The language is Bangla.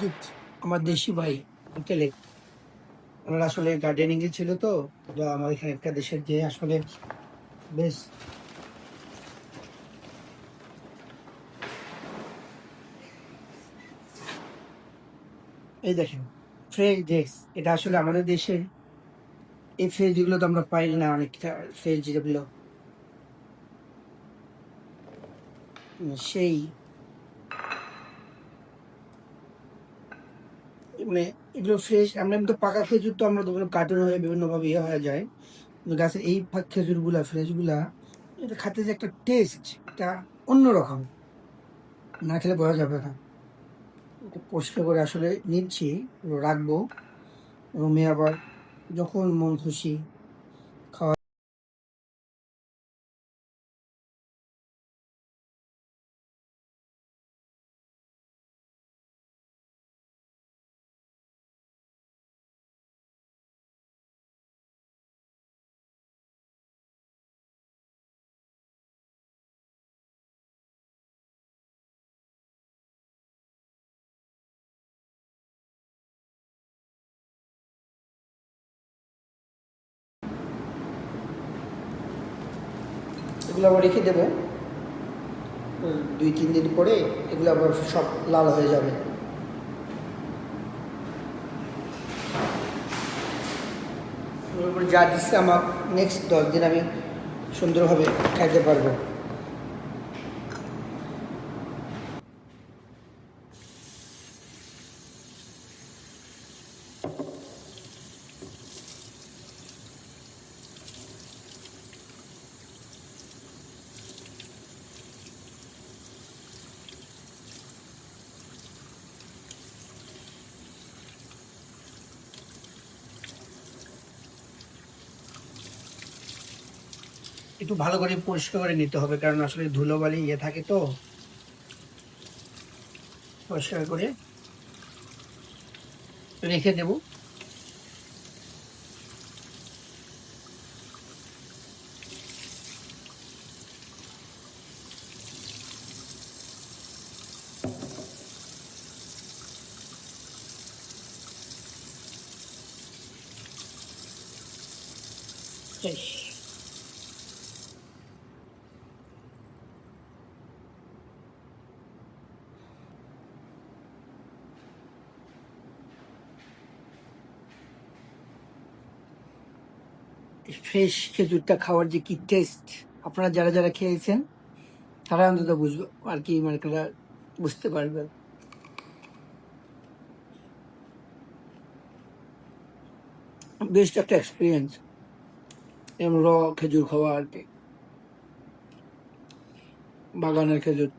অজিত আমার দেশি ভাই আঙ্কেলে ওনার আসলে গার্ডেনিং এ ছিল তো। তো আমার এখানে একটা দেশের যে আসলে বেশ এই দেখেন ফ্রেশ ডেস্ক, এটা আসলে আমাদের দেশের এই ফ্রেশ যেগুলো তো আমরা পাই না, অনেকটা ফ্রেশ যেগুলো সেই মানে এগুলো ফ্রেশ। আমরা তো পাকা খেজুর তো আমরা বিভিন্ন কার্টুন হয়ে বিভিন্ন ভাবে ইয়ে হয়ে যায়, কিন্তু গাছের এই খেজুর গুলা ফ্রেশ গুলা এটা খাতে যে একটা টেস্ট, এটা অন্যরকম, না খেলে বোঝা যাবে না। এটা পরিষ্কার করে আসলে নিচ্ছি, এগুলো রাখবো এবং মেয়ে আবার যখন মন খুশি খাওয়া। এগুলো আবার রেখে দেবো, 2-3 দিন পরে এগুলো আবার সব লাল হয়ে যাবে। এগুলোর যা দিচ্ছে আমার নেক্সট 10 দিন আমি সুন্দরভাবে খাইতে পারবো। একটু ভালো করে পরিষ্কার করে নিতে হবে, কারণ আসলে ধুলোবালি ইয়ে থাকে তো। পরিষ্কার করে রেখে দেবো। শেষ। ফ্রেশ খেজুরটা খাওয়ার যে কি টেস্ট, আপনারা যারা যারা খেয়েছেন তারা অন্তত বুঝবে আর কি, মানে তারা বুঝতে পারবে। বেস্ট একটা এক্সপিরিয়েন্স এরকম র খেজুর খাওয়া আর কি, বাগানের খেজুর।